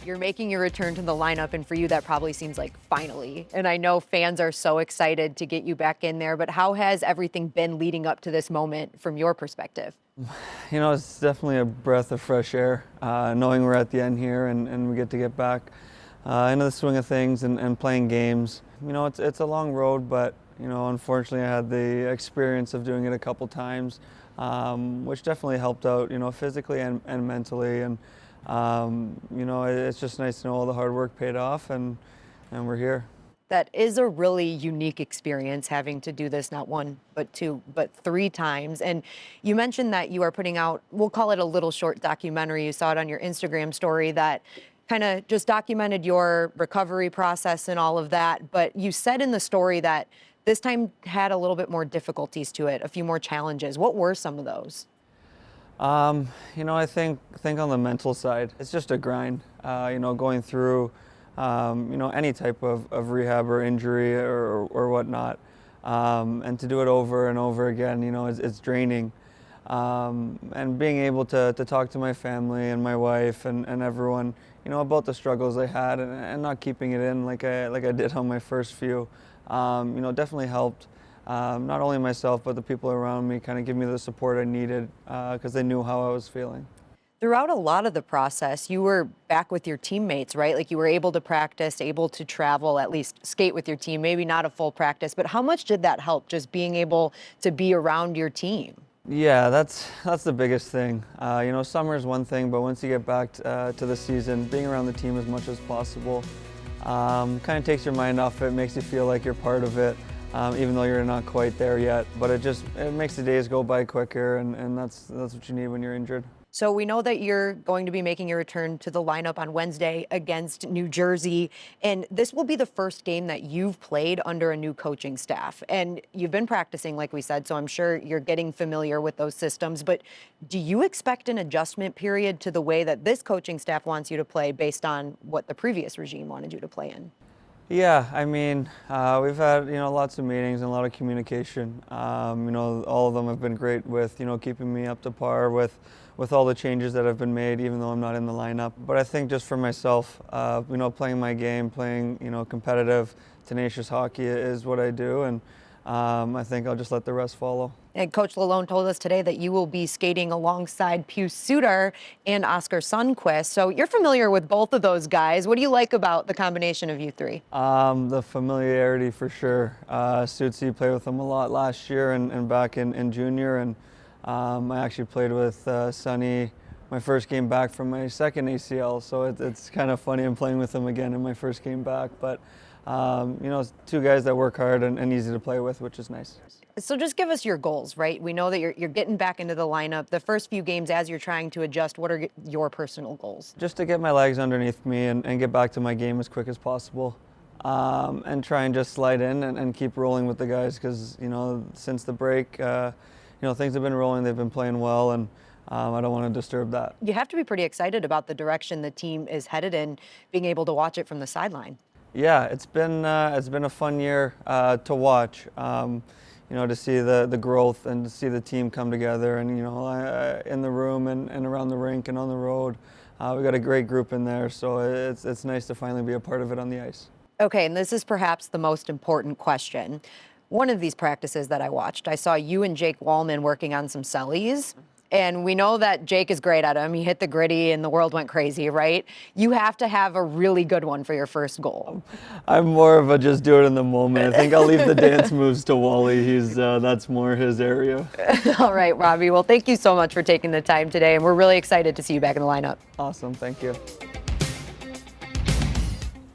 You're making your return to the lineup, and for you, that probably seems like finally. And I know fans are so excited to get you back in there, but how has everything been leading up to this moment from your perspective? You know, it's definitely a breath of fresh air, knowing we're at the end here and we get to get back into the swing of things and playing games. You know, it's a long road, but, you know, unfortunately I had the experience of doing it a couple times, which definitely helped out, you know, physically and mentally. And, you know, it's just nice to know all the hard work paid off and we're here. That is a really unique experience having to do this not one, but two, but three times. And you mentioned that you are putting out, we'll call it a little short documentary. You saw it on your Instagram story that kind of just documented your recovery process and all of that. But you said in the story that this time had a little bit more difficulties to it, a few more challenges. What were some of those? You know, I think on the mental side, it's just a grind, you know, going through you know, any type of rehab or injury or whatnot. And to do it over and over again, you know, it's draining. And being able to talk to my family and my wife and everyone, you know, about the struggles they had and not keeping it in like I did on my first few, you know, definitely helped. Not only myself, but the people around me kind of give me the support I needed because they knew how I was feeling. Throughout a lot of the process, you were back with your teammates, right? Like you were able to practice, able to travel, at least skate with your team, maybe not a full practice, but how much did that help, just being able to be around your team? Yeah, that's the biggest thing. You know, summer is one thing, but once you get back to the season, being around the team as much as possible kind of takes your mind off it, makes you feel like you're part of it, even though you're not quite there yet. But it makes the days go by quicker, and that's what you need when you're injured. So we know that you're going to be making your return to the lineup on Wednesday against New Jersey, and this will be the first game that you've played under a new coaching staff. And you've been practicing, like we said, so I'm sure you're getting familiar with those systems. But do you expect an adjustment period to the way that this coaching staff wants you to play based on what the previous regime wanted you to play in? Yeah, I mean, we've had, you know, lots of meetings and a lot of communication. You know, all of them have been great with, you know, keeping me up to par with all the changes that have been made, even though I'm not in the lineup. But I think just for myself, you know, playing my game, playing, you know, competitive, tenacious hockey is what I do, and I think I'll just let the rest follow. And Coach Lalone told us today that you will be skating alongside Pius Suter and Oscar Sundqvist. So you're familiar with both of those guys. What do you like about the combination of you three? The familiarity for sure. Sutsy played with him a lot last year and back in junior, and I actually played with Sonny my first game back from my second ACL, so it's kind of funny I'm playing with him again in my first game back. But you know, two guys that work hard and easy to play with, which is nice. So just give us your goals, right? We know that you're getting back into the lineup. The first few games as you're trying to adjust, what are your personal goals? Just to get my legs underneath me and get back to my game as quick as possible. And try and just slide in and keep rolling with the guys because, you know, since the break, you know, things have been rolling, they've been playing well, and I don't want to disturb that. You have to be pretty excited about the direction the team is headed in, being able to watch it from the sideline. Yeah, it's been a fun year to watch. You know, to see the growth and to see the team come together, and you know, in the room and around the rink and on the road, we got a great group in there. So it's nice to finally be a part of it on the ice. Okay, and this is perhaps the most important question. One of these practices that I watched, I saw you and Jake Wallman working on some cellies. And we know that Jake is great at them. He hit the gritty and the world went crazy, right? You have to have a really good one for your first goal. I'm more of a just do it in the moment. I think I'll leave the dance moves to Wally. That's more his area. All right, Robby. Well, thank you so much for taking the time today. And we're really excited to see you back in the lineup. Awesome. Thank you.